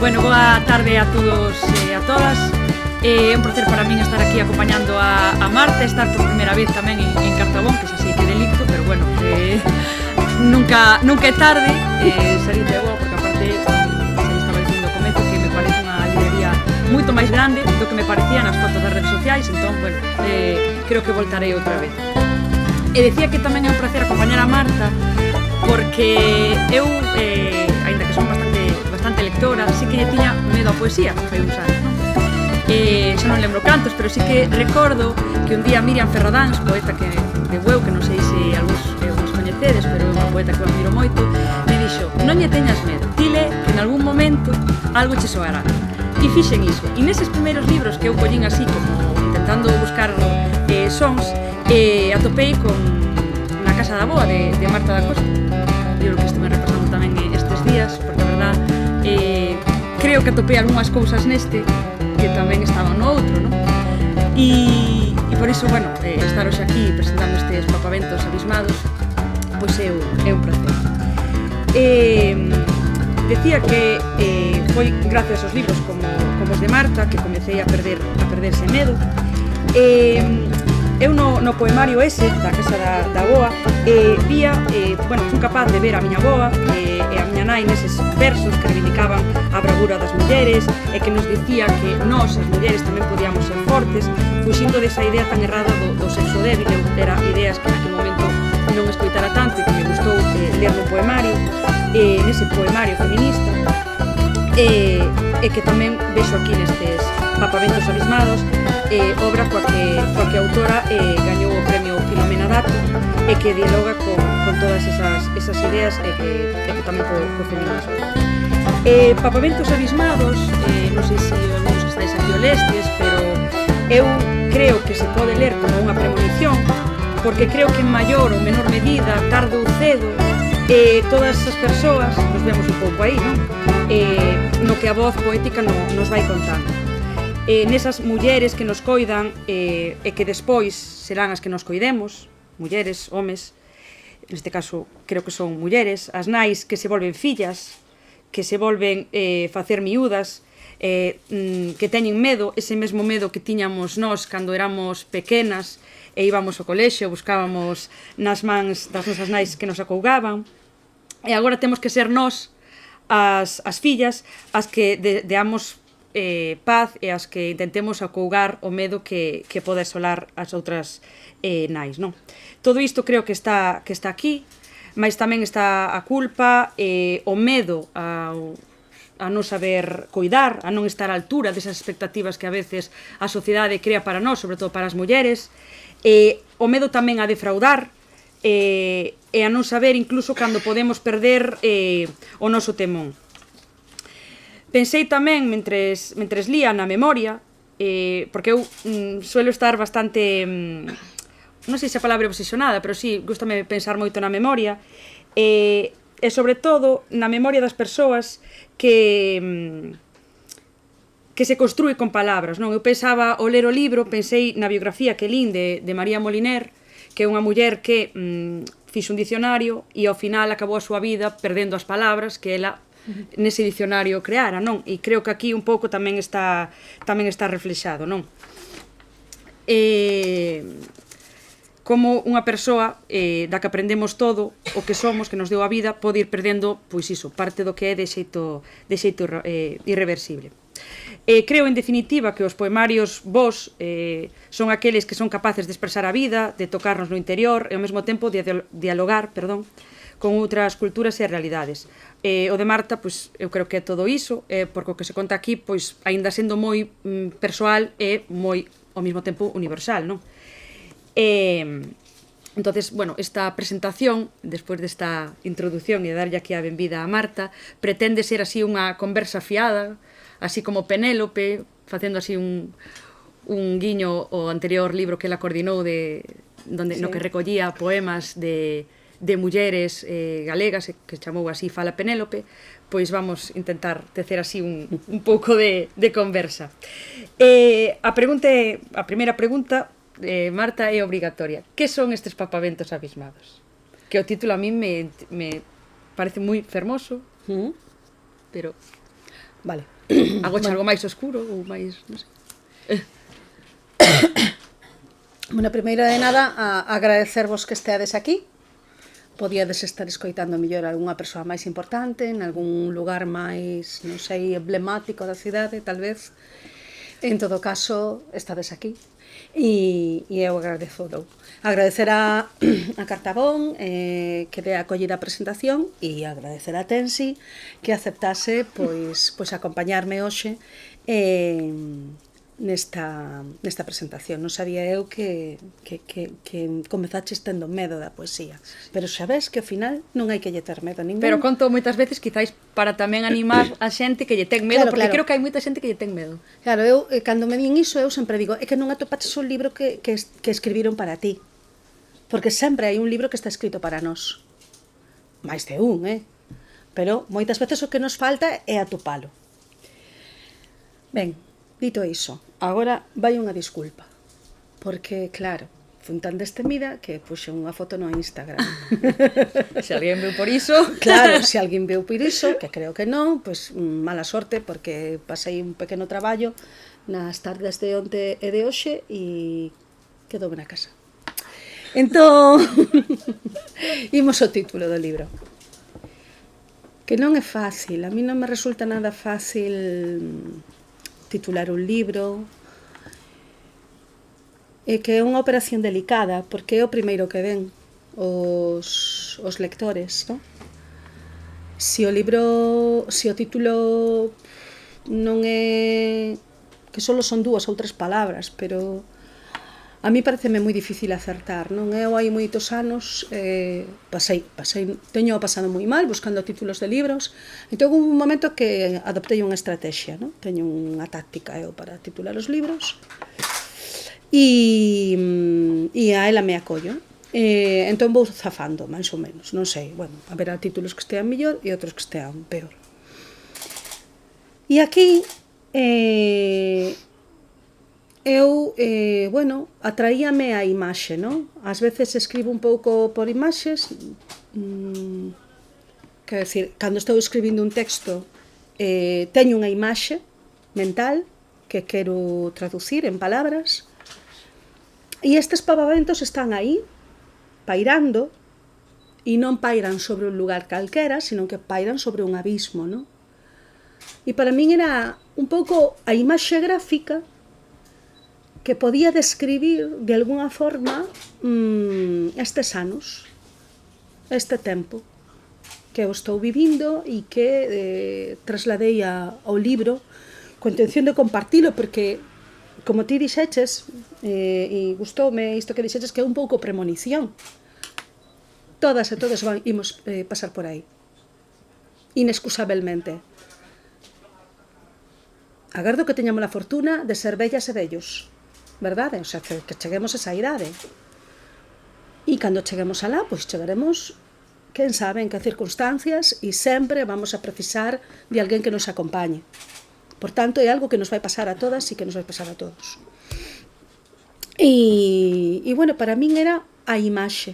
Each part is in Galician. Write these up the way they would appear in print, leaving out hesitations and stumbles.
Bueno, boa tarde a todos e a todas. É un placer para min estar aquí acompañando a Marta, estar por primeira vez tamén en Cartabón, que xa sei que delicto, pero bueno, nunca é tarde, salir de boa, porque aparte se estaba dicindo ao comezo que me parece unha librería moito máis grande do que me parecía nas fotos das redes sociais, entón, bueno, creo que voltarei outra vez. E decía que tamén é un placer acompañar a Marta, porque eu, aínda que son bastante lectora, sí que lle tiña medo a poesía, fai uns anos, non? Xa non lembro cantos, pero sí que recordo que un día Miriam Ferradáns, poeta de Bueu, que non sei se algúns coñecedes, pero é unha poeta que eu admiro moito, me dixo: non lle teñas medo, ti le que en algún momento algo che soará. E fixen iso. E neses primeiros libros que eu collín así, como intentando buscar sons, atopei con Na casa da boa de Marta da Costa, libro que estuve repasando tamén estes días, porque a verdad creo que atopei algunhas cousas neste que tamén estaban no outro, non? E por iso, bueno, estar hoxe aquí presentando estes papaventos abismados, pois é un placer. Decía que foi gracias aos libros como os de Marta que comecei a perderse medo. Eu no poemario ese da Casa da Boa vía, fui capaz de ver a miña boa e a miña nai neses versos que reivindicaban a bravura das mulleres e que nos dicía que nós, as mulleres, tamén podíamos ser fortes, fuxindo desa idea tan errada do sexo débil. Era ideas que naquele momento non escoitara tanto e que me gustou ler no poemario, nese poemario feminista, e que tamén vexo aquí nestes papaventos abismados, obra coa que a autora gañou o premio Filomena Dato e que dialoga con todas esas ideas e que tamén co feminismo. Papaventos abismados, non sei se algúns estáis aquí o lestes, pero eu creo que se pode ler como unha premonición, porque creo que en maior ou menor medida, tarde ou cedo, todas as persoas, nos vemos un pouco aí, non? No que a voz poética nos vai contando. Nesas mulleres que nos coidan e que despois serán as que nos coidemos, mulleres, homes, neste caso creo que son mulleres, as nais que se volven fillas, que se volven facer miúdas, que teñen medo, ese mesmo medo que tiñamos nós cando éramos pequenas e íbamos ao colexio, buscábamos nas mans das nosas nais que nos acougaban, e agora temos que ser nós, as fillas, as que deamos paz e as que intentemos acougar o medo que pode asolar as outras nais, non? Todo isto creo que está aquí, mas tamén está a culpa, o medo a non saber coidar, a non estar á altura desas expectativas que a veces a sociedade crea para nós, sobre todo para as mulleres, o medo tamén a defraudar, e a non saber incluso cando podemos perder o noso temón. Pensei tamén, mentres lía, na memoria, porque eu suelo estar bastante, non sei se a palabra é obsesionada, pero sí, gústame pensar moito na memoria, e sobre todo na memoria das persoas que se construe con palabras, non? Eu pensaba, ao ler o libro, pensei na biografía que lín de María Moliner, que é unha muller que fixo un dicionario e ao final acabou a súa vida perdendo as palabras que ela nese dicionario creara, non? E creo que aquí un pouco tamén está reflexado, non? Como unha persoa da que aprendemos todo, o que somos, que nos deu a vida, pode ir perdendo, pois iso, parte do que é de xeito irreversible. Creo, en definitiva, que os poemarios vos son aqueles que son capaces de expresar a vida, de tocarnos no interior e ao mesmo tempo de dialogar, con outras culturas e realidades. O de Marta, pois, eu creo que é todo iso, porque o que se conta aquí, pois, aínda sendo moi persoal e moi, ao mesmo tempo, universal, non? Entonces, bueno, esta presentación, despois desta introdución e darlle aquí a benvida a Marta, pretende ser así unha conversa fiada, así como Penélope, facendo así un guiño ao anterior libro que ela coordinou no que recollía poemas de mulleres galegas, que chamou así Fala Penélope, pois vamos intentar tecer así un pouco de conversa. A primeira pregunta, Marta, é obrigatoria. Que son estes papaventos abismados? Que o título a mí me parece moi fermoso, pero... Vale, Agocha algo máis oscuro ou máis, non sei. Bueno, primeiro de nada, agradecervos que esteades aquí. Podíades estar escoitando mellor a algunha persoa máis importante, en algún lugar máis, non sei, emblemático da cidade, tal vez. En todo caso, estades aquí. E eu agradezo. Agradecer a Cartabón que dé acollida a presentación e agradecer a Tensi que aceptase pois acompañarme hoxe nesta presentación. Non sabía eu que comezaches tendo medo da poesía, pero xa ves que ao final non hai que lle ter medo a ningún. Pero conto moitas veces quizáis para tamén animar a xente que lle ten medo, porque creo que hai moita xente que lle ten medo. Claro, eu cando me din iso, eu sempre digo, é que non atopaches un libro que escribiron para ti, porque sempre hai un libro que está escrito para nós. máis de un, pero moitas veces o que nos falta é atopalo. Ben, dito iso, agora vai unha disculpa, porque, claro, fun tan destemida que puxe unha foto no Instagram. Se alguén veu por iso... Claro, se alguén veu por iso, que creo que non, pois mala sorte, porque pasei un pequeno traballo nas tardes de onte e de hoxe e quedoume na casa. Entón, imos ao título do libro. Que non é fácil, a mí non me resulta nada fácil titular un libro, e que é unha operación delicada, porque é o primeiro que ven os lectores, non? Se o título non é que só son 2 ou 3 palabras, pero a mí pareceme moi difícil acertar, non? Eu hai moitos anos teño pasado moi mal buscando títulos de libros, entón houve un momento que adoptei unha estrategia, non? Teño unha táctica eu para titular os libros e a ela me acollo. Entón vou zafando, máis ou menos, non sei, bueno, haberá títulos que estean mellor e outros que estean peor. E aquí bueno, atraíame a imaxe, non? Ás veces escribo un pouco por imaxes, quero dicir, cando estou escribindo un texto teño unha imaxe mental que quero traducir en palabras e estes pavamentos están aí, pairando, e non pairan sobre un lugar calquera, sino que pairan sobre un abismo, non? E para min era un pouco a imaxe gráfica que podía describir de alguna forma estes anos, este tempo que eu estou vivindo e que trasladei ao libro con intención de compartilo, porque, como ti dixeches, e gustoume isto que dixeches, que é un pouco premonición. Todas e todos imos pasar por aí, inexcusablemente. Agardo que teñamos a fortuna de ser vellas e vellos, verdade? O sea, que cheguemos a esa idade. E cando cheguemos alá, pois chegaremos, quen sabe en que circunstancias, e sempre vamos a precisar de alguén que nos acompañe. Por tanto, é algo que nos vai pasar a todas e que nos vai pasar a todos. E bueno, para min era a imaxe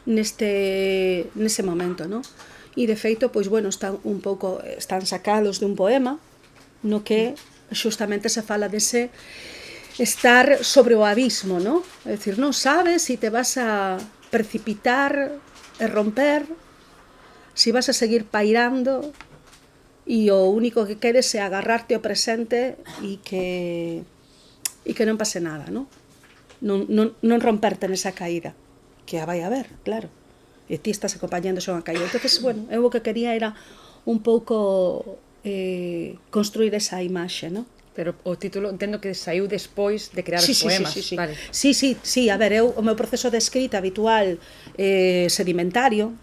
nese momento, non? E de feito, pois bueno, están sacados de un poema no que xustamente se fala dese estar sobre o abismo, non? É dicir, non sabes se te vas a precipitar e romper, se vas a seguir pairando, e o único que queres é agarrarte ao presente e que non pase nada, non? Non romperte nesa caída, que a vai haber, claro, e ti estás acompañando xa unha caída. Entonces, bueno, eu o que quería era un pouco construir esa imaxe, non? Pero o título entendo que saiu despois de crear os poemas. Vale. Sí, a ver, o meu proceso de escrita habitual sedimentario,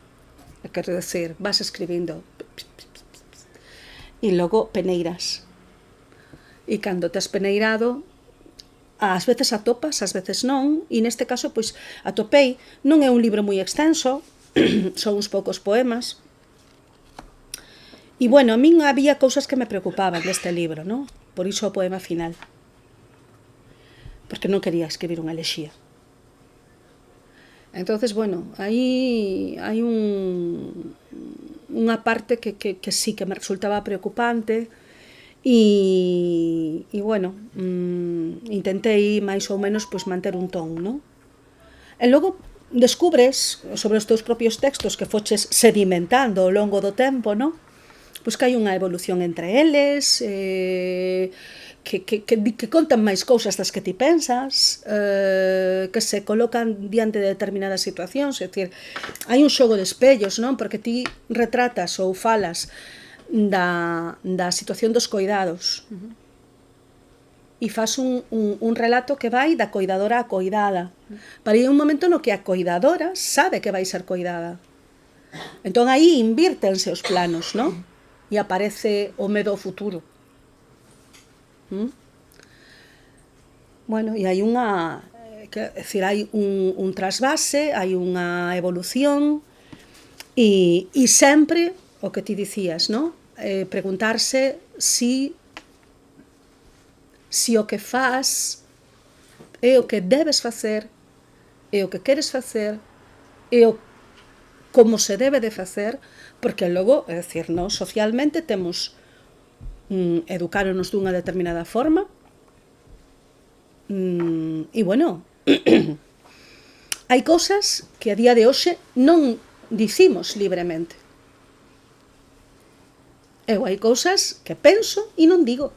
quero decir, vas escribindo e logo peneiras, e cando te has peneirado, ás veces atopas, ás veces non, e neste caso, pois, atopei, non é un libro moi extenso, son uns poucos poemas, e bueno, a min había cousas que me preocupaban deste libro, non? Por iso o poema final, porque non quería escribir unha elexía. Entonces, bueno, aí hai unha parte que sí que me resultaba preocupante, E bueno, intentei máis ou menos pois, manter un ton, non? E logo descubres sobre os teus propios textos que foches sedimentando ao longo do tempo, non? Pois que hai unha evolución entre eles, que contan máis cousas das que ti pensas, que se colocan diante de determinadas situacións, é dicir, hai un xogo de espellos, non? Porque ti retratas ou falas da situación dos coidados e faz un relato que vai da coidadora á coidada, para ir un momento no que a coidadora sabe que vai ser coidada, entón aí invírtense os planos, non? E aparece o medo ao futuro. Bueno, e hai unha, é dicir, hai un trasvase, hai unha evolución e sempre o que ti dicías, non? Preguntarse si o que faz é o que debes facer, é o que queres facer, é o como se debe de facer, porque logo, é dicir, nós socialmente temos educáronos dunha determinada forma e, bueno, hai cousas que a día de hoxe non dicimos libremente. Eu hai cousas que penso e non digo,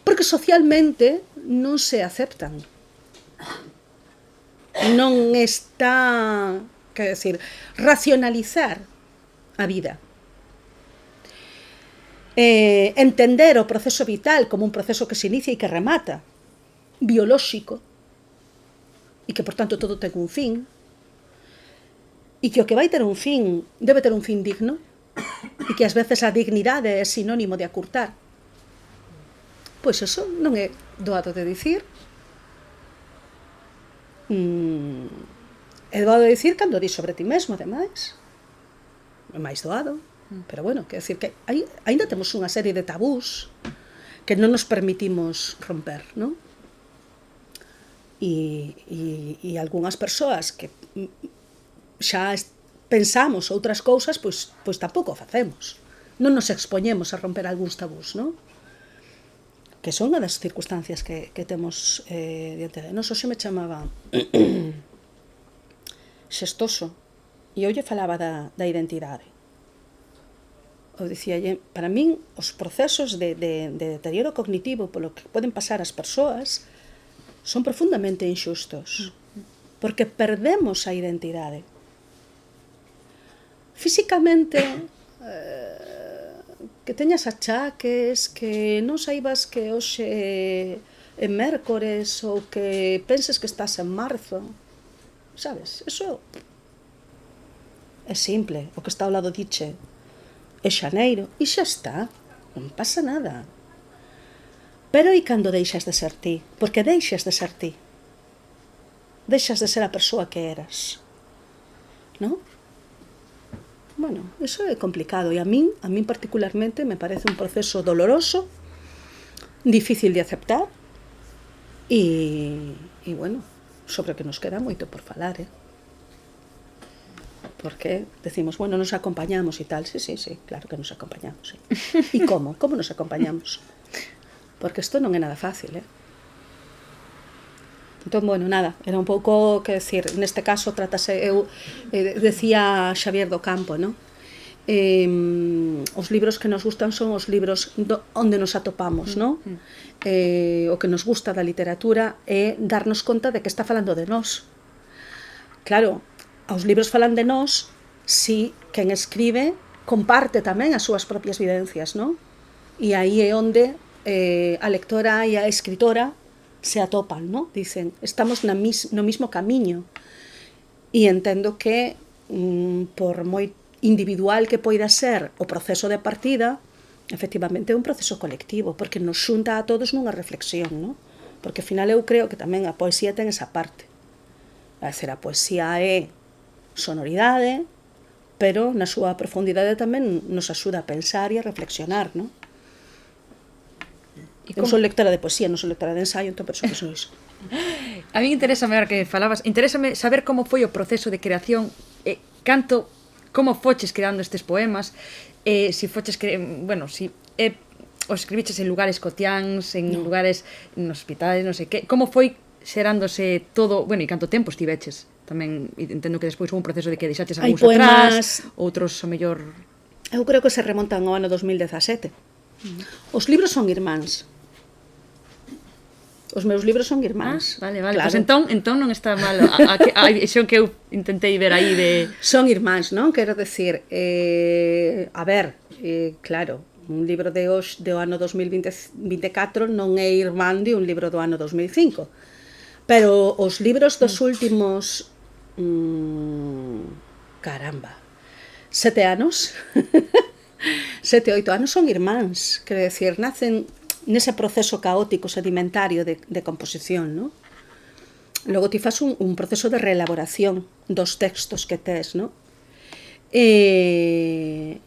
porque socialmente non se aceptan. Non está, quero decir, racionalizar a vida. Entender o proceso vital como un proceso que se inicia e que remata, biolóxico, e que, por tanto, todo ten un fin, e que o que vai ter un fin debe ter un fin digno, e que ás veces a dignidade é sinónimo de acurtar. Pois eso non é doado de dicir. É doado de dicir cando dis sobre ti mesmo, ademais. É máis doado. Pero bueno, quer decir que ainda temos unha serie de tabús que non nos permitimos romper, non? E algunhas persoas que xa pensamos outras cousas, pois tampouco o facemos. Non nos expoñemos a romper algúns tabús, non? Que son unha das circunstancias que temos diante de nós. Hoxe me chamaba Xestoso e eu lle falaba da identidade. Eu dicíalle, para min, os procesos de deterioro cognitivo polo que poden pasar as persoas son profundamente inxustos, porque perdemos a identidade. Físicamente, que teñas achaques, que non saibas que hoxe é mércores ou que penses que estás en marzo, sabes? Eso é simple, o que está ao lado diche é xaneiro e xa está, non pasa nada. Pero e cando deixas de ser ti? Porque deixas de ser ti. Deixas de ser a persoa que eras, non? Bueno, eso é complicado e a min particularmente me parece un proceso doloroso, difícil de aceptar e bueno, sobre o que nos queda moito por falar, Porque decimos, bueno, nos acompañamos e tal, sí, claro que nos acompañamos, E como? Como nos acompañamos? Porque isto non é nada fácil, Entón, bueno, nada, era un pouco, que decir, neste caso tratase, eu decía Xavier do Campo, non? Os libros que nos gustan son os libros onde nos atopamos, non? O que nos gusta da literatura é darnos conta de que está falando de nós. Claro, os libros falan de nós si quen escribe comparte tamén as súas propias vivencias, non? E aí é onde a lectora e a escritora se atopan, non? Dicen, estamos no mismo camiño. E entendo que, por moi individual que poida ser o proceso de partida, efectivamente é un proceso colectivo, porque nos xunta a todos nunha reflexión, non? Porque, ao final, eu creo que tamén a poesía ten esa parte. A dizer, a poesía é sonoridade, pero na súa profundidade tamén nos axuda a pensar e a reflexionar, non? Eu sou lectora de poesía, non sou lectora de ensaio, entón, por eso que sou iso. A mí interésame, ahora que falabas, interésame saber como foi o proceso de creación, como foches creando estes poemas, si foches, bueno, si os escribiches en lugares cotiáns, en lugares, en hospitais, non sei que. Como foi xerándose todo, bueno, e canto tempo estiveches? Tamén entendo que despois houve un proceso de que deixaches algúns atrás, outros a mellor... Eu creo que se remontan ao ano 2017. Os libros son irmáns. Os meus libros son irmáns. Vale. Claro. Pois entón non está mal a visión que eu intentei ver aí de... Son irmáns, non? Quero decir, a ver, claro, un libro de hoxe do ano 2024 non é irmán de un libro do ano 2005. Pero os libros dos últimos... caramba, 7 anos, 7, 8 anos son irmáns. Quero decir, nacen nese proceso caótico sedimentario de composición, non? Logo ti fas un proceso de reelaboración dos textos que tes, non? E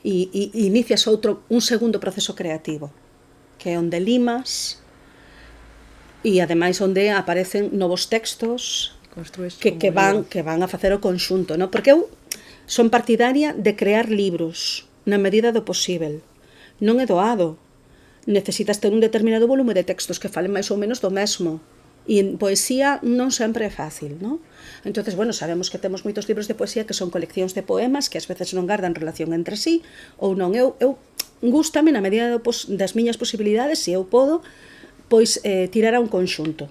inicias un segundo proceso creativo, que é onde limas e ademais onde aparecen novos textos que van a facer o conxunto, non? Porque eu son partidaria de crear libros na medida do posível. Non é doado. Necesitas ter un determinado volume de textos que falen máis ou menos do mesmo. E en poesía non sempre é fácil, non? Entonces, bueno, sabemos que temos moitos libros de poesía que son coleccións de poemas que ás veces non gardan relación entre sí, ou non. Eu gústame na medida das miñas posibilidades, se eu podo, pois tirar a un conxunto.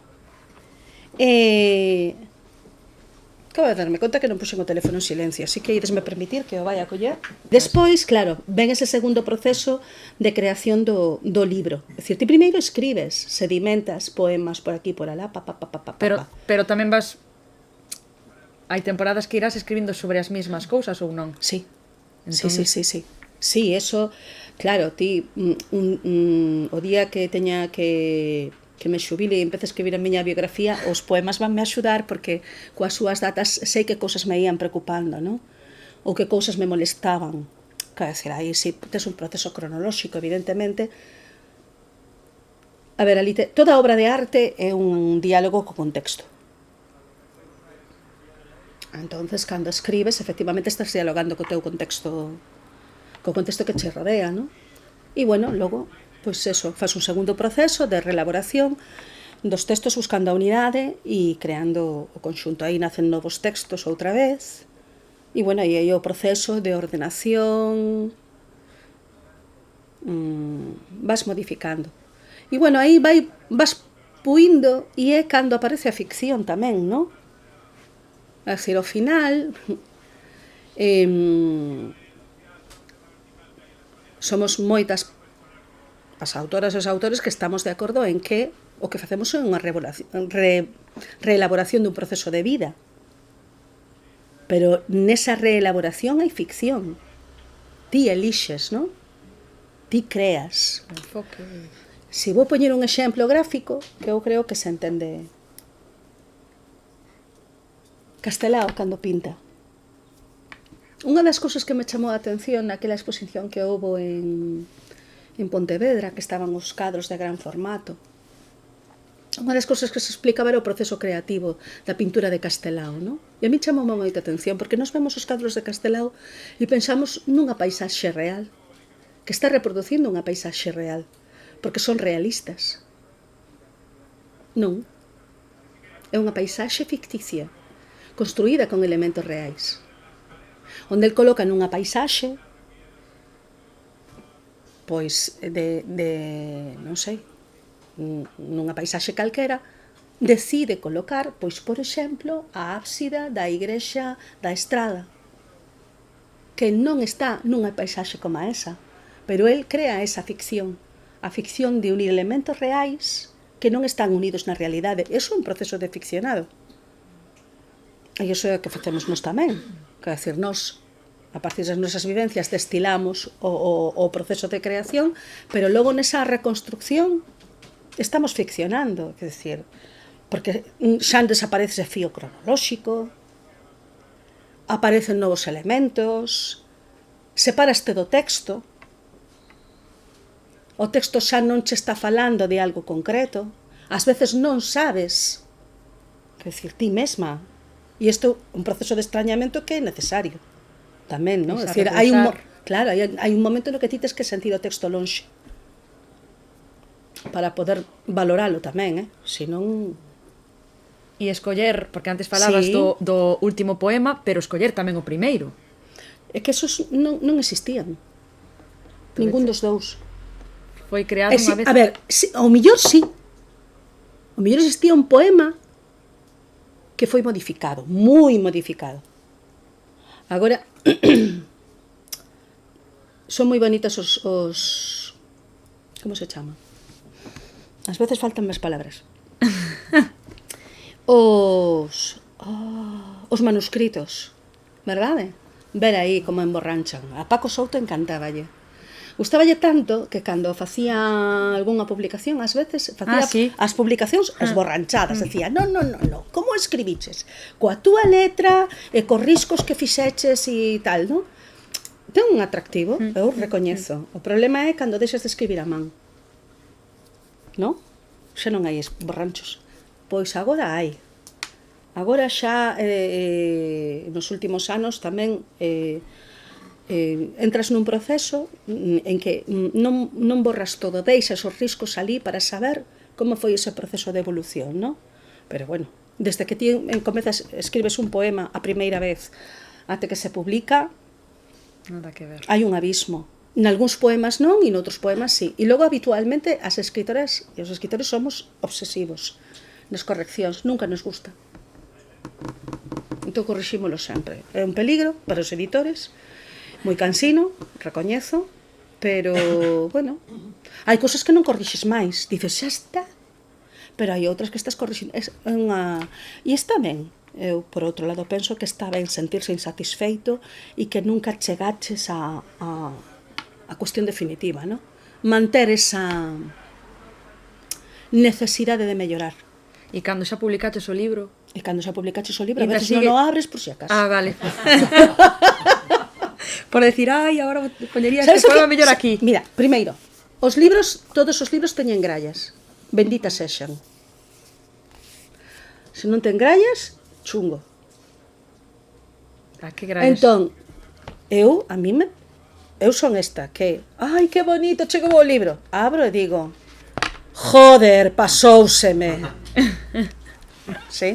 Acabo de darme conta que non puxen o teléfono en silencio, así que idesme permitir que o vai a coller. Despois, claro, ven ese segundo proceso de creación do libro. É dicir, ti primeiro escribes, sedimentas poemas por aquí, por alá, Pero tamén vas... Hai temporadas que irás escribindo sobre as mesmas cousas ou non? Sí. Entón... Sí. Sí, eso, claro, ti o día que teña que me xubile e empece a escribir a miña biografía, os poemas vanme axudar porque coas súas datas sei que cousas me ían preocupando, non? Ou que cousas me molestaban. Quero dizer, aí si tes un proceso cronolóxico, evidentemente. A ver, toda obra de arte é un diálogo co contexto. Entonces, cando escribes, efectivamente estás dialogando co teu contexto, co contexto que che rodea, non? E, bueno, logo... Pois eso, faz un segundo proceso de reelaboración dos textos buscando a unidade e creando o conxunto. Aí nacen novos textos outra vez. E, bueno, aí o proceso de ordenación vas modificando. E, bueno, aí vas puindo e é cando aparece a ficción tamén, non? É dicir, ao final... somos moitas as autoras e os autores que estamos de acordo en que o que facemos é unha reelaboración dun proceso de vida. Pero nesa reelaboración hai ficción. Ti elixes, non? Ti creas. Se vou poñer un exemplo gráfico, que eu creo que se entende. Castelao, cando pinta. Unha das cousas que me chamou a atención naquela exposición que houbo en Pontevedra, que estaban os cadros de gran formato. Unha das cousas que se explicaba era o proceso creativo da pintura de Castelao, non? E a mí chamou moita atención, porque nós vemos os cadros de Castelao e pensamos nunha paisaxe real, que está reproducindo unha paisaxe real, porque son realistas. Non. É unha paisaxe ficticia, construída con elementos reais, onde el coloca nunha paisaxe pois non sei, nunha paisaxe calquera, decide colocar, pois, por exemplo, a ábsida da igrexa da Estrada, que non está nunha paisaxe como esa, pero el crea esa ficción, a ficción de unir elementos reais que non están unidos na realidade. Iso é un proceso de ficcionado. E iso é o que facemos nós tamén. Quer dizer, nós, a partir das nosas vivencias, destilamos o proceso de creación, pero logo nesa reconstrucción estamos ficcionando, quer dizer, porque xa desaparece ese fío cronolóxico, aparecen novos elementos, separaste do texto, o texto xa non che está falando de algo concreto, ás veces non sabes, quer dizer, ti mesma, e isto é un proceso de extrañamento que é necesario. Tamén, non? É dicir, hai un momento no que ti tes que sentir o texto lonxe. para poder valoralo tamén, senón... E escoller, porque antes falabas Sí. do último poema, pero escoller tamén o primeiro. É que esos non existían. Ningún dos dous. Foi creado unha vez... A ver, ao millor sí. Ao millor existía un poema que foi modificado, moi modificado. Agora, son moi bonitas os como se chama? Ás veces faltan máis palabras. Os manuscritos, verdade? Ver aí como emborranchan. A Paco Souto encantáballe. Gustaballe tanto que cando facía algunha publicación, ás veces facía sí. as publicacións esborranchadas, decía, non, como escribiches? Coa túa letra e cos riscos que fixeches e tal, non? Ten un atractivo, eu recoñezo. O problema é cando deixas de escribir a man. Non? Xa non hai esborranchos. Pois agora hai. Agora xa, nos últimos anos tamén entras nun proceso en que non borras todo, deixas os riscos ali para saber como foi ese proceso de evolución, non? Pero bueno, desde que ti comezas, escribes un poema a primeira vez até que se publica, Nada que ver. hai un abismo. Nalgúns poemas non, e noutros poemas sí. E logo, habitualmente, as escritoras e os escritores somos obsesivos nas correccións, nunca nos gusta. Entón corrixímolo sempre. É un peligro para os editores, moi cansino, recoñezo, pero, bueno, hai cousas que non corrixes máis, dices, xa está, pero hai outras que estás corrixindo. E está ben. Eu, por outro lado, penso que está ben sentirse insatisfeito e que nunca chegaches a cuestión definitiva, non? Manter esa necesidade de mellorar. E cando xa publicaches o libro... E cando xa publicaches o libro, a Ainda veces non o abres por si acaso. Ah, vale. Por decir, ai, agora poñería Sabes este o que- poema mellor aquí. Mira, primeiro, os libros, todos os libros teñen grallas. Benditas sexan. Se non ten grallas, chungo. Ah, que grallas. Entón, eu son esta, que, ai, que bonito, chegou o libro. Abro e digo, joder, pasóuseme. Sí?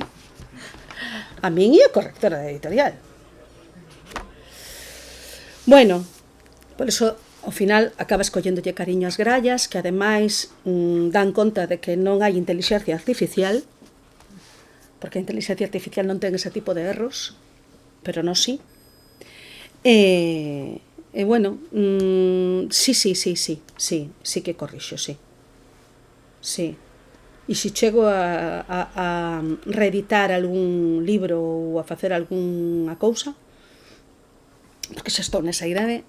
A min e a correctora da editorial. Bueno, por eso, ao final, acabas colléndolle cariño ás grallas, que ademais dan conta de que non hai inteligencia artificial, porque a inteligencia artificial non ten ese tipo de erros, pero non sí. E bueno, sí que corrixo, sí. Sí. E se chego a reeditar algún libro ou a facer algunha cousa, porque xa estou nesa idade,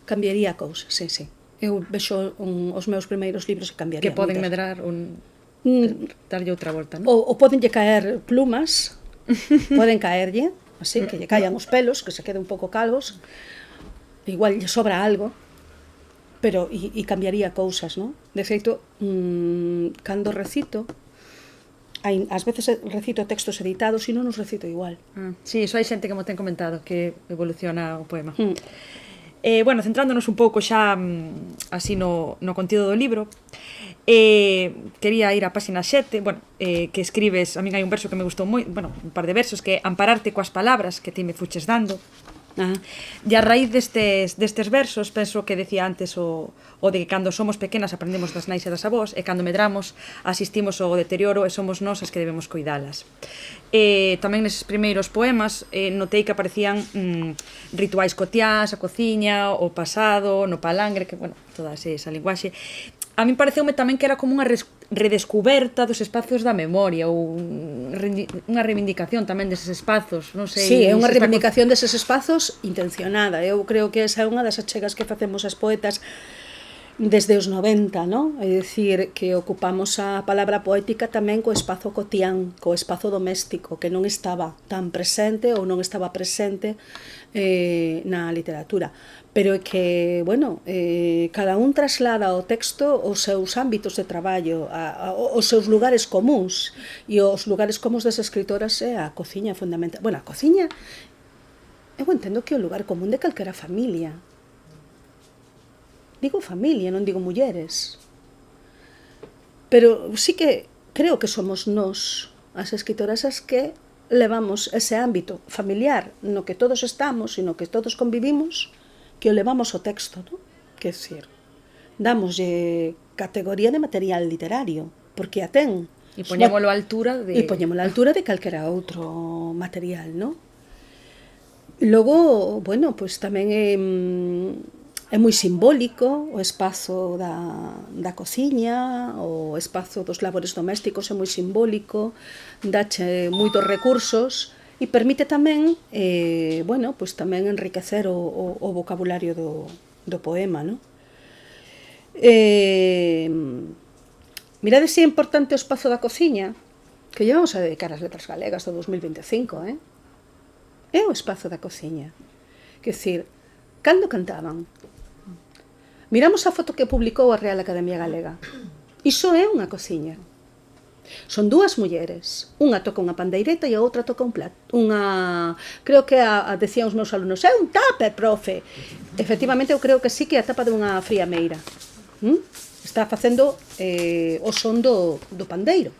cambiaría a cousa, sí. Eu vexo os meus primeiros libros e cambiaría Que poden moitas. medrar darlle outra volta, non? Ou podenlle caer plumas, poden caerlle, así, que lle caian os pelos, que se quede un pouco calvos, igual lle sobra algo, pero e cambiaría cousas, non? De feito, cando recito, ás veces recito textos editados e non os recito igual. Sí, iso hai xente que mo ten comentado, que evoluciona o poema. Bueno, centrándonos un pouco xa así no contido do libro, quería ir á páxina 7, bueno, que escribes, a min hai un verso que me gustou moi, bueno, un par de versos, que ampararte coas palabras que ti me fuches dando. E a raíz destes versos, penso que decía antes o de que cando somos pequenas aprendemos das nais e das avós, e cando medramos asistimos ao deterioro e somos nós as que debemos cuidalas. Tamén neses primeiros poemas notei que aparecían rituais cotiáns, a cociña, o pasado, no palangre, que, bueno, toda esa linguaxe. A min pareceume tamén que era como unha redescuberta dos espazos da memoria ou unha reivindicación tamén deses espazos, non sei. Sí, é unha reivindicación deses espazos intencionada. Eu creo que esa é unha das achegas que facemos as poetas desde os 90, non? É dicir, que ocupamos a palabra poética tamén co espazo cotián, co espazo doméstico, que non estaba tan presente ou non estaba presente na literatura. Pero é que, bueno, cada un traslada ao texto os seus ámbitos de traballo, os seus lugares comuns, e os lugares comuns das escritoras é a cociña fundamental. Bueno, a cociña, eu entendo que é o lugar común de calquera familia. Digo familia, non digo mulleres. Pero sí que creo que somos nós, as escritoras, as que levamos ese ámbito familiar no que todos estamos e no que todos convivimos, que o levamos ao texto, non? Que decir, damoslle categoría de material literario, porque a ten. E poñémolo á altura de... E poñémolo á altura de calquera outro material, non? Logo, bueno, pois tamén é moi simbólico o espazo da cociña, o espazo dos labores domésticos é moi simbólico, dache moitos recursos e permite tamén, bueno, pois tamén enriquecer o vocabulario do poema, non? Mirade se é importante o espazo da cociña, que lle vamos a dedicar as letras galegas do 2025, é o espazo da cociña. Quer dicir, cando cantaban? Miramos a foto que publicou a Real Academia Galega. Iso é unha cociña. Son dúas mulleres. Unha toca unha pandeireta e a outra toca un plato. Creo que decían os meus alumnos, é un tupper, profe. Efectivamente, eu creo que sí que é a tapa dunha friameira. Está facendo o son do pandeiro.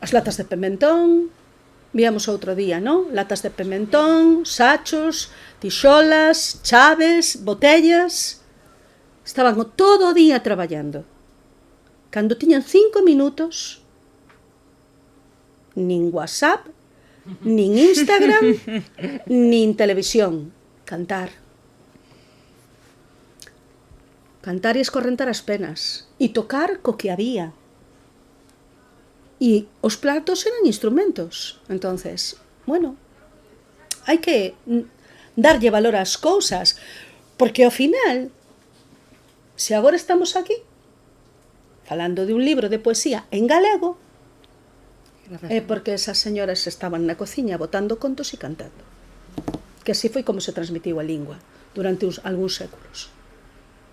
As latas de pimentón, víamos outro día, non? Latas de pimentón, sachos, tixolas, chaves, botellas. Estaban todo o día traballando. Cando tiñan 5 minutos, nin WhatsApp, nin Instagram, nin televisión. Cantar. Cantar e escorrentar as penas. E tocar co que había. E os platos eran instrumentos. Entonces, bueno, hai que darlle valor ás cousas, porque ao final, se agora estamos aquí falando de un libro de poesía en galego, é porque esas señoras estaban na cociña botando contos e cantando. Que así foi como se transmitiu a lingua durante algúns séculos.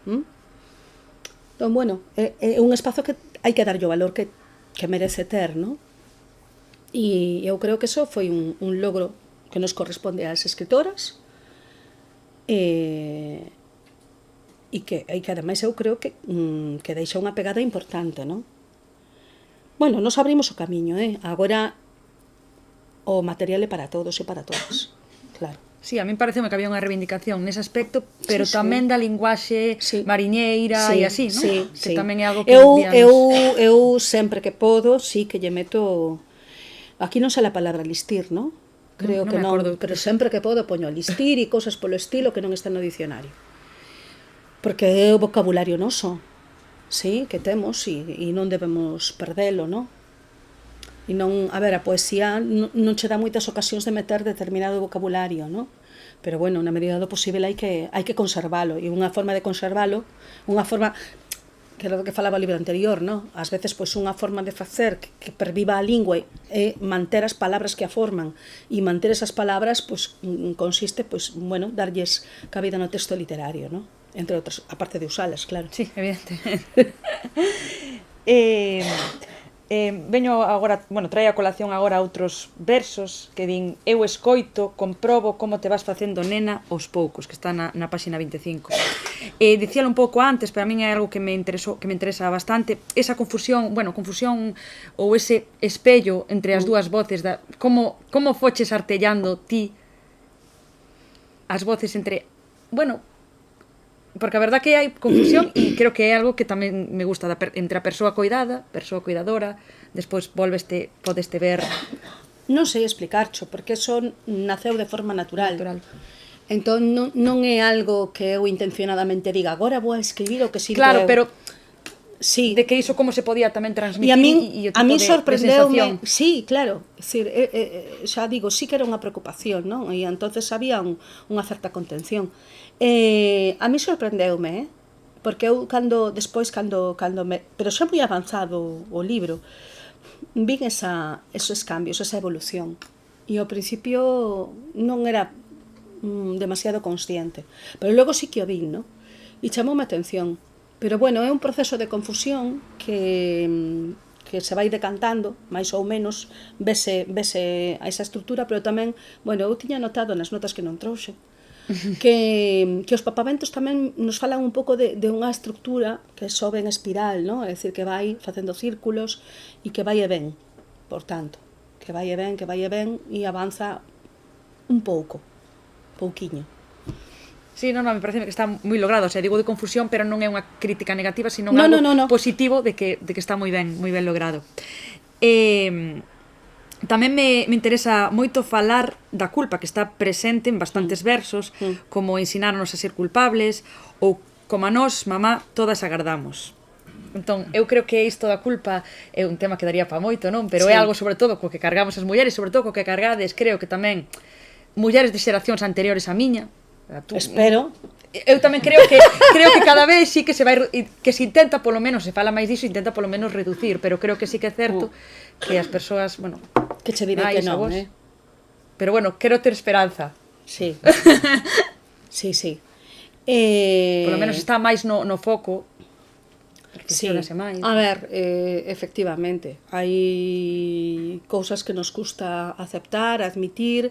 Entón, bueno, é un espazo que hai que darlle o valor que merece ter, non? E eu creo que eso foi un logro que nos corresponde ás escritoras e que ademais eu creo que deixa unha pegada importante, non? Bueno, nos abrimos o camiño, agora o material é para todos e para todas, claro. Sí, a mí pareceme que había unha reivindicación nese aspecto, pero tamén da linguaxe mariñeira e así, non? Que tamén é algo que eu sempre que podo, sí que lle meto... Aquí non sei a palabra listir, non? Creo que non, pero sempre que podo poño listir e cousas polo estilo que non están no dicionario. Porque é o vocabulario noso, sí, que temos e non debemos perdelo, non? E non, a ver, a poesía non che dá moitas ocasións de meter determinado vocabulario, non? Pero bueno, na medida do posible hai que conservalo, e unha forma de conservalo, unha forma que era do que falaba o libro anterior, non? Ás veces, pois, unha forma de facer que perviva a lingua é manter as palabras que a forman, e manter esas palabras, pois, consiste, pois, bueno, darlles cabida no texto literario, non? Entre outras, aparte de usalas, claro. Sí, evidente. Veño agora, bueno, trae a colación agora outros versos que din: eu escoito, comprobo como te vas facendo nena aos poucos, que está na páxina 25. Dicíalo un pouco antes, pero a min é algo que me interesa bastante, esa confusión ou ese espello entre as dúas voces, como foches artellando ti as voces entre, bueno, porque a verdad que hai confusión e creo que é algo que tamén me gusta entre a persoa cuidadora, despois podeste ver. Non sei explicarcho, porque eso naceu de forma natural. Entón non é algo que eu intencionadamente diga agora vou a escribir o que sinto eu. Claro, pero sí, de que iso como se podía tamén transmitir e o tipo de sorprendeume, sí, claro, decir, xa digo, sí que era unha preocupación, non? E entonces había unha certa contención. A mí sorprendeume, porque eu pero xa moi avanzado o libro, vin esos cambios, esa evolución, e ao principio non era demasiado consciente, pero logo sí que o vin, non? E chamoume a atención. Pero bueno, é un proceso de confusión que se vai decantando, máis ou menos, vese a esa estrutura, pero tamén, bueno, eu tiña notado nas notas que non trouxe, que os papaventos tamén nos falan un pouco de unha estructura que sobe en espiral, non? É dicir, que vai facendo círculos e que vai e ven, por tanto, que vai e ven e avanza un pouquiño. Sí, me parece que está moi logrado, o sea, digo de confusión, pero non é unha crítica negativa, sino No, algo no. positivo de que está moi ben logrado. Tamén me interesa moito falar da culpa que está presente en bastantes versos, como ensinarnos a ser culpables ou como a nós, mamá, todas agardamos. Entón, eu creo que isto da culpa é un tema que daría pa moito, non? Pero é algo sobre todo co que cargamos as mulleres, sobre todo co que cargades, creo que tamén mulleres de xeracións anteriores a miña. Espero. Eu tamén creo que cada vez sí que se vai, que se intenta, polo menos, se fala máis diso, intenta polo menos reducir, pero creo que sí que é certo que as persoas, bueno, que che diré que non, Pero bueno, quero ter esperanza. Sí. Sí. Polo menos está máis no foco. Sí. A ver, efectivamente, hai cousas que nos custa aceptar, admitir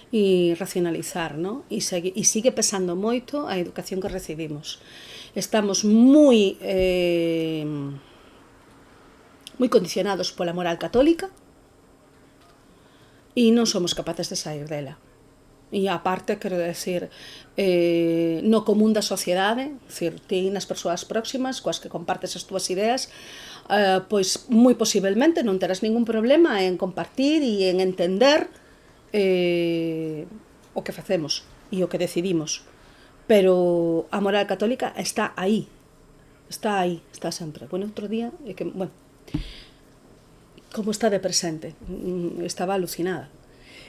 e racionalizar, ¿no? E sigue pesando moito a educación que recibimos. Estamos moi condicionados pola moral católica e non somos capaces de sair dela. E aparte, quero decir, no común da sociedade, decir, ti nas persoas próximas coas que compartes as túas ideas, pois moi posiblemente non terás ningún problema en compartir e en entender o que facemos e o que decidimos, pero a moral católica está aí, está sempre. Bueno, outro día, como está de presente, estaba alucinada,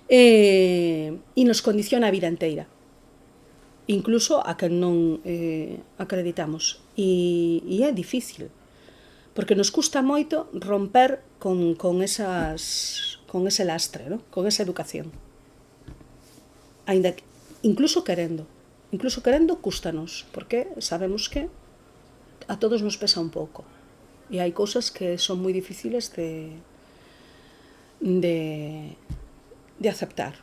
e nos condiciona a vida inteira, incluso a que non acreditamos, e é difícil, porque nos custa moito romper con ese lastre, ¿no? Con esa educación. Ainda que, incluso querendo, cústanos, porque sabemos que a todos nos pesa un pouco. E hai cousas que son moi difíciles de aceptar.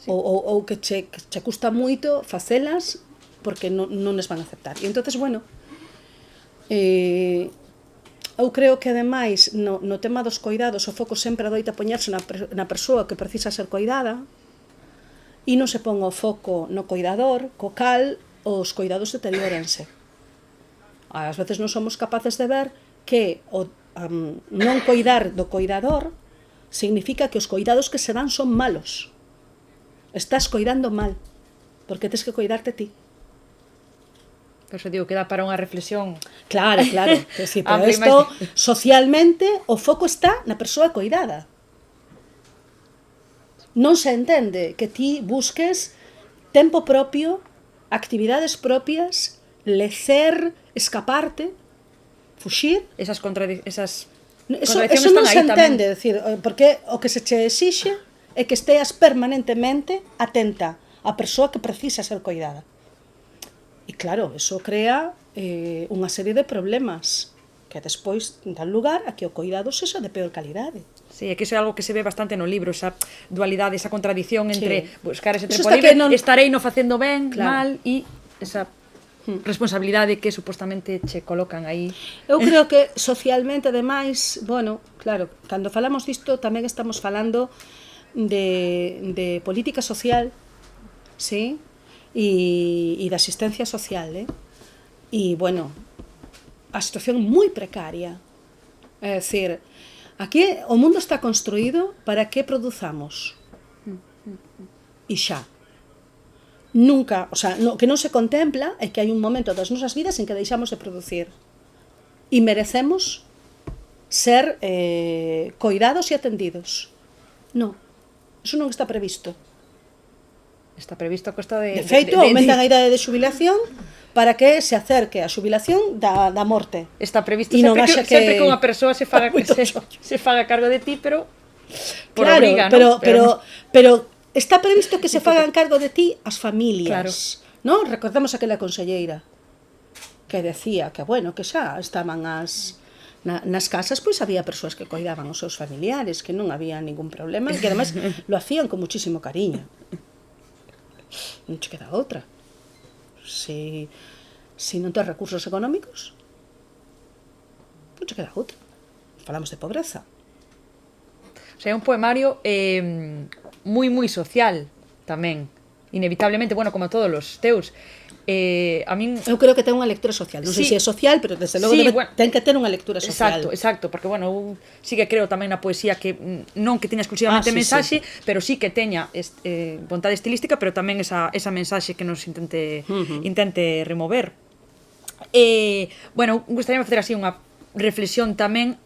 Sí. Ou que che custa moito facelas porque non les van a aceptar. E entonces, bueno, eu creo que ademais no tema dos coidados o foco sempre adoita poñerse na persoa que precisa ser coidada e non se pon o foco no coidador, co cal os coidados deteriórense. Ás veces non somos capaces de ver que o non coidar do coidador significa que os coidados que se dan son malos. Estás coidando mal, porque tens que coidarte ti. Por eso digo que dá para unha reflexión. Claro. Sí, pero isto, socialmente, o foco está na persoa coidada. Non se entende que ti busques tempo propio, actividades propias, lecer, escaparte, fuxir. Esas contradiccións Eso non se entende, decir, porque o que se che exixe é que esteas permanentemente atenta á persoa que precisa ser coidada. E claro, eso crea unha serie de problemas que despois dan lugar a que o coidado sexa de peor calidade. Sí, é que iso é algo que se ve bastante no libro, esa dualidade, esa contradición entre buscar ese tempo libre, estarei no facendo ben, mal, e esa responsabilidade que supostamente che colocan aí. Eu creo que socialmente, ademais, bueno, claro, cando falamos disto tamén estamos falando de política social, sí, e da asistencia social, e, bueno, a situación moi precaria. É dicir, aquí o mundo está construído para que produzamos. E xa. Nunca, o sea, que non se contempla é que hai un momento das nosas vidas en que deixamos de producir. E merecemos ser coidados e atendidos. Non, eso non está previsto. Está previsto a costa de... De feito, aumentan a idade de xubilación para que se acerque a xubilación da morte. Está previsto sempre que unha persoa se faga cargo de ti, pero por obriga, non? Pero está previsto que se fagan cargo de ti as familias, non? Recordamos aquela conselleira que decía que, bueno, que xa estaban nas casas, pois había persoas que coidaban os seus familiares, que non había ningún problema, e que ademais lo hacían con muchísimo cariño. Non che queda outra. Se non tens recursos económicos, non che queda outra. Falamos de pobreza. O sea, é un poemario moi social tamén. Inevitablemente, bueno, como todos os teus. A min... Eu creo que ten unha lectura social. Non sei se é social, pero desde logo ten que ter unha lectura social. Exacto, porque, bueno, eu sí que creo tamén na poesía que non que teña exclusivamente mensaxe, pero sí que teña vontade estilística, pero tamén esa mensaxe que nos intente remover. Bueno, gustaríame facer así unha reflexión tamén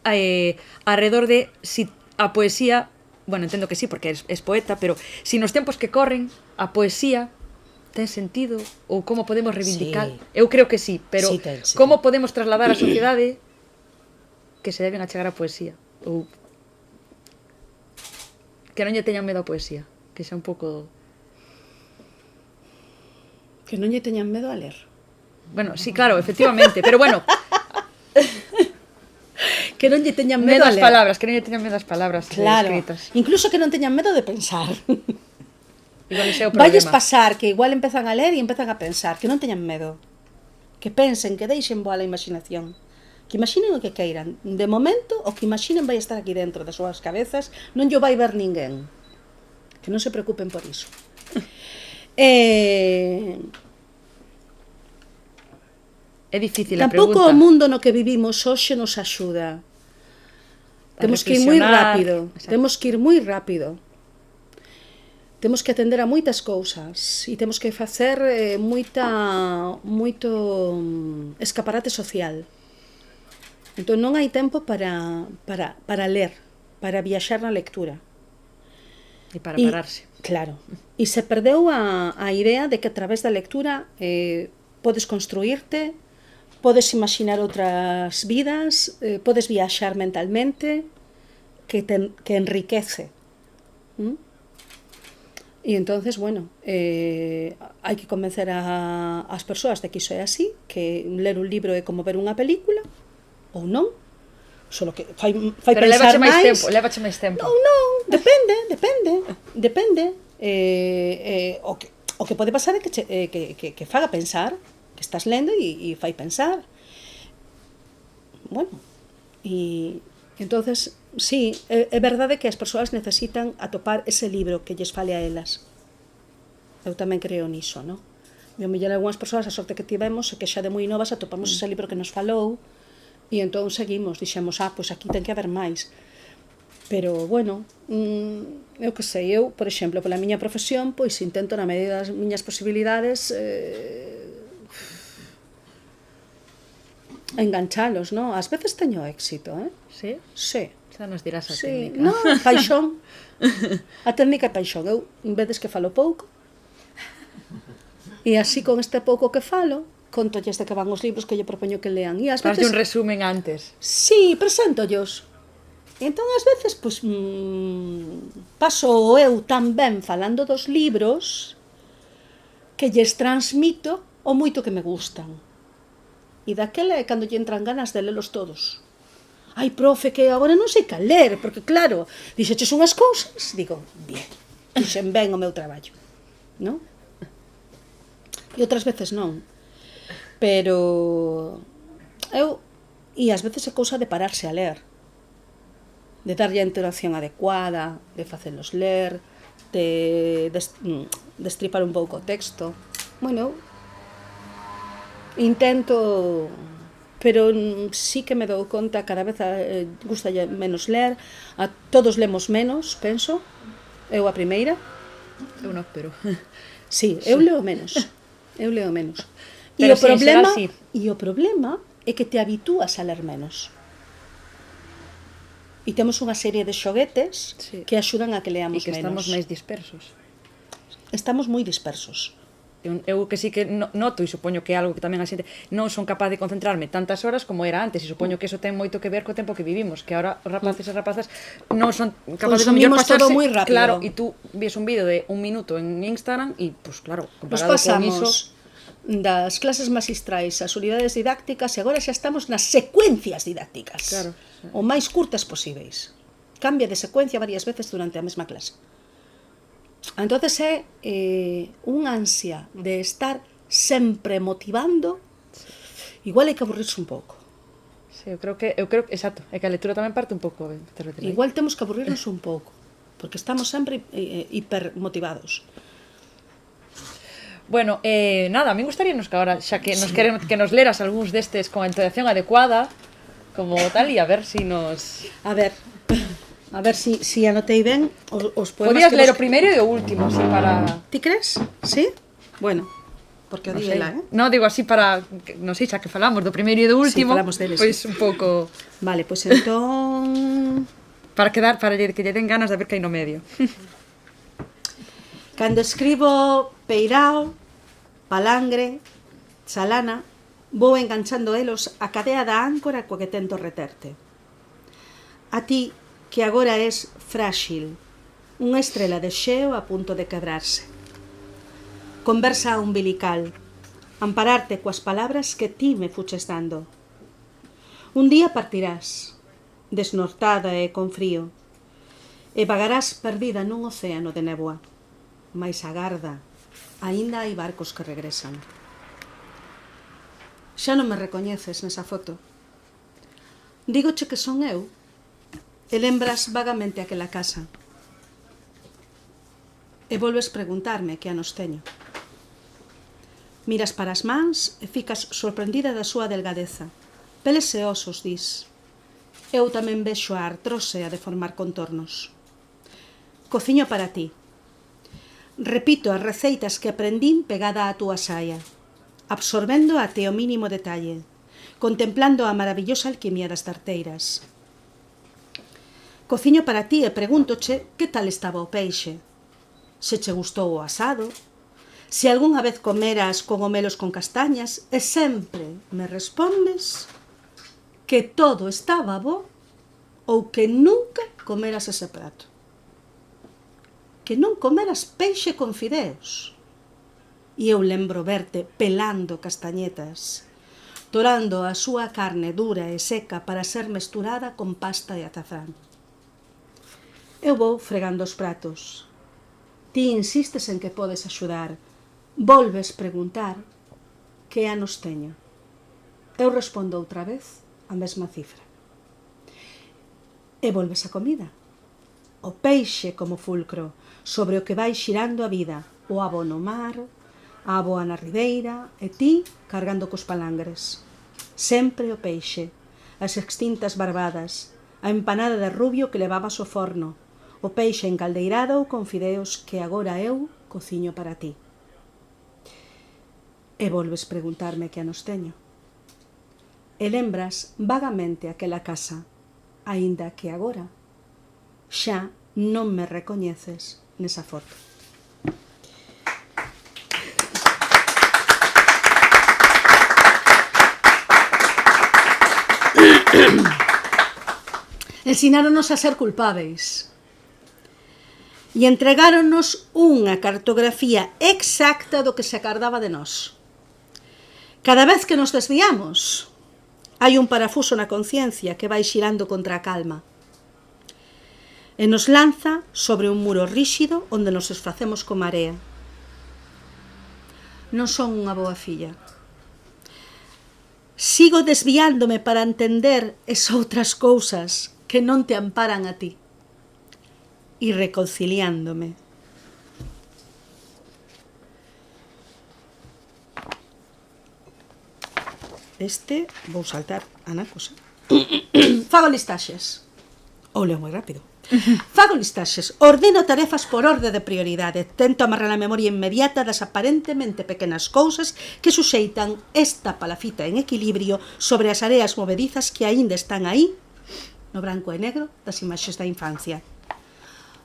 alrededor de si a poesía, bueno, entendo que sí, porque es poeta, pero si nos tempos que corren a poesía ten sentido ou como podemos reivindicar? Sí. Eu creo que sí, pero sí, como podemos trasladar á sociedade que se deben achegar a poesía? Ou que non lle teñan medo a poesía, que xa un pouco... Que non lle teñan medo a ler. Bueno, sí, claro, efectivamente, pero bueno... Que non lle teñan medo a ler. Palabras, que non lle teñan medo as palabras escritas. Incluso que non teñan medo de pensar. Igual ese é o problema. Valles pasar que igual empezan a ler e empezan a pensar, que non teñan medo. Que pensen, que deixen voar a imaginación. Que imaginen o que queiran. De momento, o que imaginen vai estar aquí dentro das súas cabezas, non llo vai ver ninguén. Que non se preocupen por iso. É difícil a pregunta. Tampouco o mundo no que vivimos hoxe nos axuda. Temos que ir moi rápido. Exacto. Temos que ir moi rápido. Temos que atender a moitas cousas e temos que facer moito escaparate social. Entón non hai tempo para ler, para viaxar na lectura. E para pararse. Claro. E se perdeu a idea de que a través da lectura podes construirte, podes imaginar outras vidas, podes viaxar mentalmente, que enriquece. E entonces, bueno, hai que convencer as persoas de que iso é así, que ler un libro é como ver unha película, ou non, solo que fai pero pensar máis. Pero levache máis tempo. Non, depende. O que pode pasar é que faga pensar, que estás lendo e fai pensar. Bueno, e entonces, sí, é verdade que as persoas necesitan atopar ese libro que lles fale a elas. Eu tamén creo niso, non? E ao mellor algunhas persoas, a sorte que tivemos é que xa de moi novas atopamos ese libro que nos falou e entón seguimos, dixemos, pois aquí ten que haber máis. Pero, bueno, eu que sei, eu, por exemplo, pola miña profesión, pois intento na medida das miñas posibilidades enganchalos, non? Ás veces teño éxito, Sí? Sí. Xa nos dirás a sí. técnica. Non, paixón. A técnica é paixón. Eu, vedes que falo pouco, e así con este pouco que falo, contolles de que van os libros que lle propoño que lean. E ás veces... un resumen antes. Sí, preséntollos. E entón, ás veces, pois, paso eu tamén falando dos libros que lles transmito o moito que me gustan. E daquela é cando lle entran ganas de lelos todos. Ai, profe, que agora non sei cal ler, porque claro, dixeches unhas cousas, digo, bien, dixen ben o meu traballo, non? E outras veces non. Pero eu, e ás veces é cousa de pararse a ler, de darlle a interacción adecuada, de facelos ler, de destripar un pouco o texto. Bueno, intento, pero sí que me dou conta, cada vez gustalle menos ler, a todos lemos menos, penso, eu a primeira. Eu non, pero... Sí, eu leo menos. Eu leo menos. E o problema é que te habitúas a ler menos. E temos unha serie de xoguetes que axudan a que leamos menos. E que estamos máis dispersos. Estamos moi dispersos. Eu que sí que noto, e supoño que é algo que tamén a xente non son capaz de concentrarme tantas horas como era antes, e supoño que eso ten moito que ver co tempo que vivimos, que ahora os rapaces e rapazas non son capaces de mellor pasarse, todo moi rápido. Claro, e tú vies un vídeo de 1 minuto en Instagram e, pues claro, comparado con iso, das clases magistrais ás unidades didácticas e agora xa estamos nas secuencias didácticas, claro, o máis curtas posíveis. Cambia de secuencia varias veces durante a mesma clase. Entonces é unha ansia de estar sempre motivando, igual hai que aburrirse un pouco. Sí, eu creo que, exacto, é que a lectura tamén parte un pouco de Igual temos que aburrirnos un pouco, porque estamos sempre hipermotivados. Bueno, nada, a mí gustaríanos que agora, xa que nos queremos que nos leras algúns destes con a entonación adecuada, como tal, e a ver si nos... A ver si anotei ben os poemas. Podías ler o primeiro e o último, así para... Ti crees? Sí? Bueno, porque o No di sei. ela, No, digo así para, non sei, xa que falamos do primeiro e do último, falamos deles, pois sí. un pouco Vale, pois entón... para que lle den ganas de ver que hai no medio. Cando escribo peirao, palangre, chalana, vou enganchando elos a cadea da áncora coa que tento reterte. A ti, que agora és frágil, unha estrela de xeo a punto de quebrarse. Conversa umbilical, ampararte coas palabras que ti me fuches dando. Un día partirás, desnortada e con frío, e vagarás perdida nun océano de néboa. Mais agarda, aínda hai barcos que regresan. Xa non me recoñeces nesa foto. Dígoche que son eu, e lembras vagamente aquela casa. E volves preguntarme que anos teño. Miras para as mans e ficas sorprendida da súa delgadeza. Peles e osos, dis. Eu tamén vexo a artrose a deformar contornos. Cociño para ti. Repito as receitas que aprendín pegada á túa saia, absorbendo até o mínimo detalle, contemplando a maravillosa alquimia das tarteiras. Cociño para ti e pregúntoche que tal estaba o peixe, se che gustou o asado, se algunha vez comeras cogomelos con castañas, e sempre me respondes que todo estaba bo ou que nunca comeras ese prato. Que non comeras peixe con fideos. E eu lembro verte pelando castañetas, torando a súa carne dura e seca para ser mesturada con pasta e azafrán. Eu vou fregando os pratos. Ti insistes en que podes axudar. Volves preguntar que anos teño. Eu respondo outra vez a mesma cifra. E volves a comida. O peixe como fulcro, sobre o que vai xirando a vida, o abo no mar, a aboa na ribeira, e ti cargando cos palangres. Sempre o peixe, as extintas barbadas, a empanada de rubio que levabas ao forno, o peixe encaldeirado con fideos que agora eu cociño para ti. E volves preguntarme que anos teño. E lembras vagamente aquela casa, aínda que agora xa non me recoñeces nesa foto. Ensináronos a ser culpáveis e entregáronos unha cartografía exacta do que se acardaba de nós. Cada vez que nos desviamos, hai un parafuso na conciencia que vai xirando contra a calma e nos lanza sobre un muro ríxido onde nos esfacemos con marea. Non son unha boa filla. Sigo desviándome para entender esas outras cousas que non te amparan a ti e reconciliándome. Vou saltar a na cosa. Fago listaxes. Ou leo moi rápido. Fago listaxes, ordeno tarefas por orde de prioridade, tento amarrar a memoria inmediata das aparentemente pequenas cousas que suxeitan esta palafita en equilibrio sobre as areas movedizas que aínda están aí, no branco e negro das imaxes da infancia.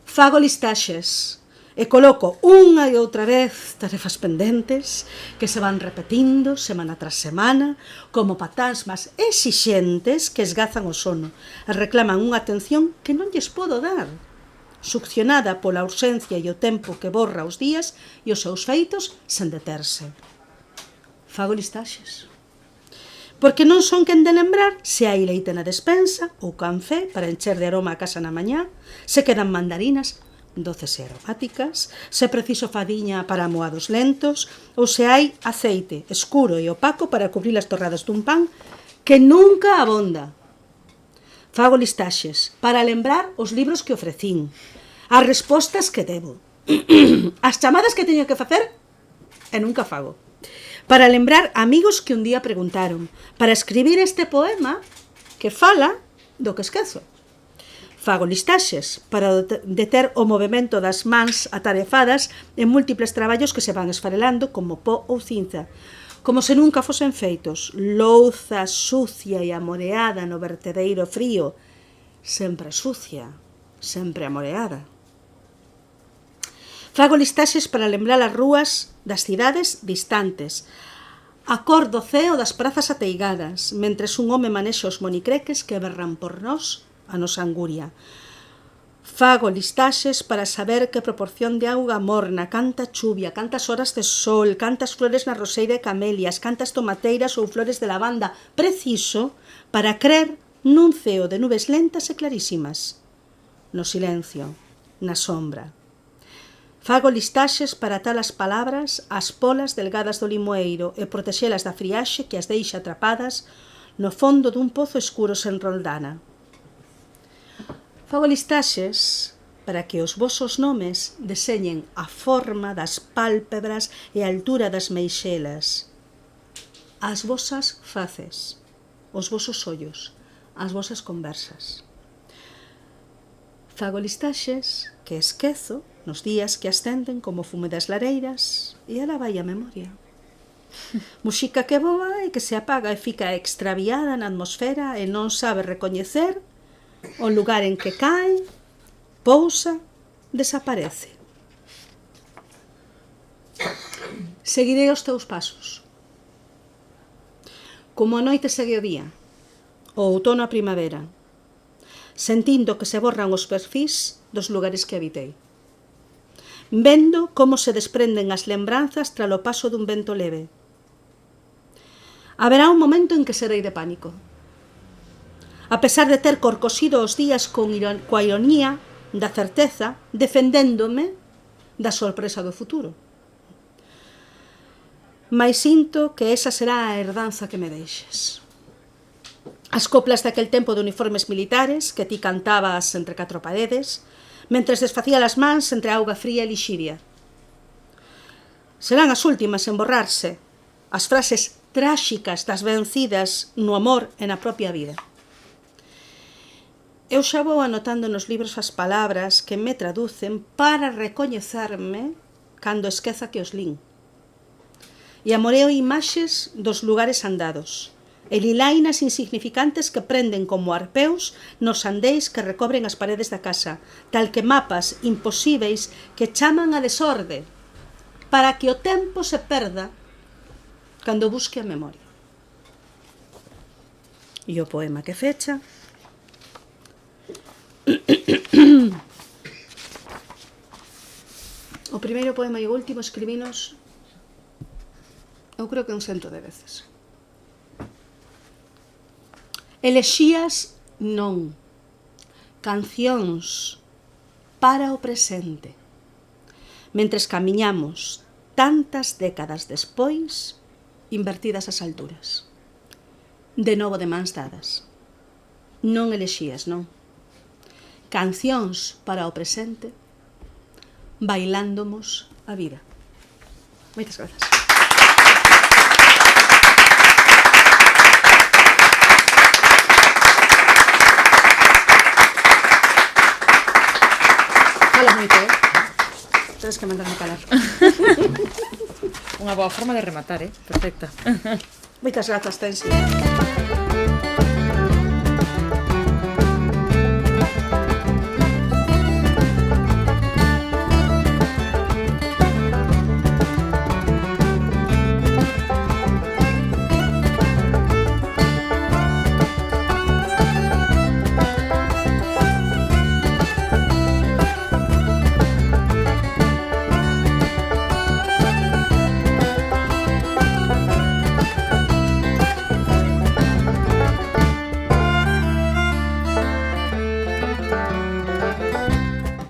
Fago listaxes e coloco unha e outra vez tarefas pendentes que se van repetindo semana tras semana como fantasmas exixentes que esgazan o sono e reclaman unha atención que non lles podo dar, succionada pola ausencia e o tempo que borra os días e os seus feitos sen deterse. Fago listaxes porque non son quen de lembrar se hai leite na despensa ou café para encher de aroma a casa na mañá, se quedan mandarinas doces e aromáticas, se preciso fadiña para amoados lentos, ou se hai aceite escuro e opaco para cubrir as torradas dun pan que nunca abonda. Fago listaxes para lembrar os libros que ofrecín, as respostas que debo, as chamadas que teño que facer e nunca fago, para lembrar amigos que un día preguntaron, para escribir este poema que fala do que esquezo. Fago listaxes para deter o movimento das mans atarefadas en múltiples traballos que se van esfarelando como pó ou cinza, como se nunca fosen feitos. Louza sucia e amoreada no vertedeiro frío, sempre sucia, sempre amoreada. Fago listaxes para lembrar as rúas das cidades distantes, a cor do ceo das prazas ateigadas, mentres un home manexa os monicreques que berran por nós a nosa anguria. Fago listaxes para saber que proporción de auga morna, canta chuvia, cantas horas de sol, cantas flores na roseira e camelias, cantas tomateiras ou flores de lavanda, preciso para crer nun ceo de nubes lentas e clarísimas, no silencio, na sombra. Fago listaxes para atar as palabras ás polas delgadas do limoeiro e protexelas da friaxe que as deixa atrapadas no fondo dun pozo escuro sen roldana. Fago listaxes para que os vosos nomes deseñen a forma das pálpebras e a altura das meixelas, as vosas faces, os vosos ollos, as vosas conversas. Fago listaxes que esquezo nos días que ascenden como fume das lareiras e ala vai a memoria. Música que voa e que se apaga e fica extraviada na atmosfera e non sabe recoñecer o lugar en que cae, pousa, desaparece. Seguirei os teus pasos. Como a noite segue o día, o outono a primavera, sentindo que se borran os perfís dos lugares que habitei. Vendo como se desprenden as lembranzas tras o paso dun vento leve. Haberá un momento en que serei de pánico. A pesar de ter corcosido os días coa ironía da certeza, defendéndome da sorpresa do futuro. Mais sinto que esa será a herdanza que me deixes. As coplas daquel tempo de uniformes militares que ti cantabas entre catro paredes, mentres desfacía as mans entre auga fría e lixiria. Serán as últimas en borrarse, as frases tráxicas das vencidas no amor e na propia vida. Eu xa vou anotando nos libros as palabras que me traducen para recoñecerme cando esqueza que os lín. E amoreo imaxes dos lugares andados, e lilainas insignificantes que prenden como arpeus nos andéis que recobren as paredes da casa, tal que mapas imposíveis que chaman a desorde, para que o tempo se perda cando busque a memoria. E o poema que fecha... O primeiro poema e o último escribinos, eu creo que 100 de veces. Elexías non, cancións para o presente, mentres camiñamos tantas décadas despois, invertidas as alturas. De novo de mans dadas. Non elexías, non. Cancións para o presente, bailándomos a vida. Moitas grazas. Fala moito, Tens que mandarme calar. Unha boa forma de rematar, perfecta. Moitas grazas, Tensi.